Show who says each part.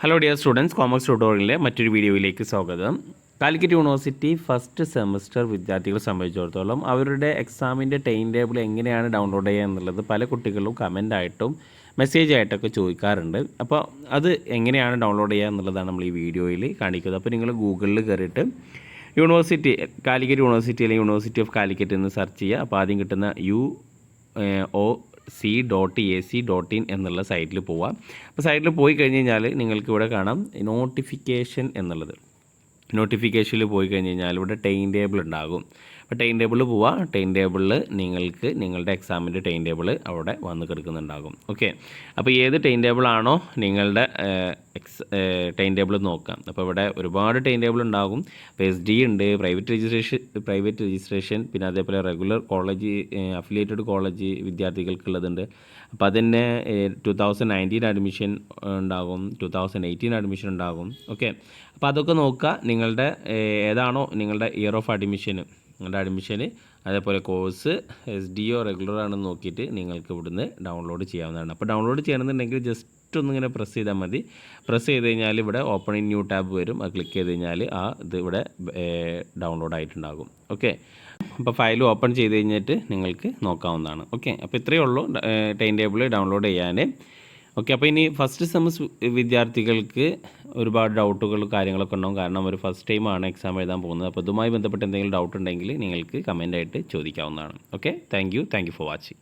Speaker 1: Hello dear students, commerce ട്യൂട്ടോറിയലിലെ മറ്റൊരു വീഡിയോയിലേക്ക് സ്വാഗതം. കാലിക്കറ്റ് യൂണിവേഴ്സിറ്റി ഫസ്റ്റ് സെമസ്റ്റർ വിദ്യാർത്ഥികളെ സംബന്ധിച്ചിടത്തോളം അവരുടെ എക്സാമിൻ്റെ ടൈം ടേബിൾ എങ്ങനെയാണ് ഡൗൺലോഡ് ചെയ്യുക എന്നുള്ളത് പല കുട്ടികളും കമൻ്റായിട്ടും മെസ്സേജായിട്ടൊക്കെ ചോദിക്കാറുണ്ട്. അപ്പോൾ അത് എങ്ങനെയാണ് ഡൗൺലോഡ് ചെയ്യുക എന്നുള്ളതാണ് നമ്മൾ ഈ വീഡിയോയിൽ കാണിക്കുന്നത്. അപ്പോൾ നിങ്ങൾ ഗൂഗിളിൽ കയറിയിട്ട് യൂണിവേഴ്സിറ്റി കാലിക്കറ്റ് യൂണിവേഴ്സിറ്റി അല്ലെങ്കിൽ യൂണിവേഴ്സിറ്റി ഓഫ് കാലിക്കറ്റ് എന്ന് സെർച്ച് ചെയ്യുക. അപ്പോൾ ആദ്യം കിട്ടുന്ന UOC.AC.in എന്നുള്ള സൈറ്റിൽ പോവാം. അപ്പോൾ സൈറ്റിൽ പോയി കഴിഞ്ഞ് കഴിഞ്ഞാൽ നിങ്ങൾക്ക് ഇവിടെ കാണാം നോട്ടിഫിക്കേഷൻ എന്നുള്ളത്. നോട്ടിഫിക്കേഷനിൽ പോയി കഴിഞ്ഞ് കഴിഞ്ഞാൽ ഇവിടെ ടൈം ടേബിൾ ഉണ്ടാകും. അപ്പോൾ ടൈം ടേബിളിൽ പോവാം. ടൈം ടേബിളിൽ നിങ്ങൾക്ക് നിങ്ങളുടെ എക്സാമിൻ്റെ ടൈം ടേബിൾ അവിടെ വന്ന് കിടക്കുന്നുണ്ടാകും. ഓക്കെ, അപ്പോൾ ഏത് ടൈം ടേബിളാണോ നിങ്ങളുടെ ടൈം ടേബിൾ നോക്കാം. അപ്പോൾ ഇവിടെ ഒരുപാട് ടൈം ടേബിൾ ഉണ്ടാകും. അപ്പോൾ SD ഉണ്ട്, പ്രൈവറ്റ് രജിസ്ട്രേഷൻ, പിന്നെ അതേപോലെ റെഗുലർ കോളേജ് അഫിലിയേറ്റഡ് കോളേജ് വിദ്യാർത്ഥികൾക്കുള്ളതുണ്ട്. അപ്പോൾ അതിൻ്റെ 2019 അഡ്മിഷൻ ഉണ്ടാകും, 2018 അഡ്മിഷൻ ഉണ്ടാകും. ഓക്കെ, അപ്പോൾ അതൊക്കെ നോക്കുക. നിങ്ങളുടെ ഏതാണോ നിങ്ങളുടെ ഇയർ ഓഫ് അഡ്മിഷന്, നിങ്ങളുടെ അഡ്മിഷന് അതേപോലെ കോഴ്സ് SDO റെഗുലർ ആണെന്ന് നോക്കിയിട്ട് നിങ്ങൾക്ക് ഇവിടുന്ന് ഡൗൺലോഡ് ചെയ്യാവുന്നതാണ്. അപ്പോൾ ഡൗൺലോഡ് ചെയ്യണമെന്നുണ്ടെങ്കിൽ ജസ്റ്റ് ഒന്നിങ്ങനെ പ്രസ് ചെയ്താൽ മതി. പ്രസ് ചെയ്ത് കഴിഞ്ഞാൽ ഇവിടെ ഓപ്പൺ ഇൻ ന്യൂ ടാബ് വരും. അത് ക്ലിക്ക് ചെയ്ത് കഴിഞ്ഞാൽ ഇത് ഇവിടെ ഡൗൺലോഡ് ആയിട്ടുണ്ടാകും. ഓക്കെ, അപ്പോൾ ഫയൽ ഓപ്പൺ ചെയ്ത് കഴിഞ്ഞിട്ട് നിങ്ങൾക്ക് നോക്കാവുന്നതാണ്. ഓക്കെ, അപ്പോൾ ഇത്രയേ ഉള്ളൂ ടൈം ടേബിൾ ഡൗൺലോഡ് ചെയ്യാൻ. ഓക്കെ, അപ്പോൾ ഇനി ഫസ്റ്റ് സെമസ്റ്റർ വിദ്യാർത്ഥികൾക്ക് ഒരുപാട് ഡൗട്ടുകൾ കാര്യങ്ങളൊക്കെ ഉണ്ടാകും. കാരണം അവർ ഫസ്റ്റ് ടൈമാണ് എക്സാം എഴുതാൻ പോകുന്നത്. അപ്പോൾ ഇതുമായി ബന്ധപ്പെട്ട് എന്തെങ്കിലും ഡൗട്ട് ഉണ്ടെങ്കിൽ നിങ്ങൾക്ക് കമൻ്റായിട്ട് ചോദിക്കാവുന്നതാണ്. Okay, thank you for watching.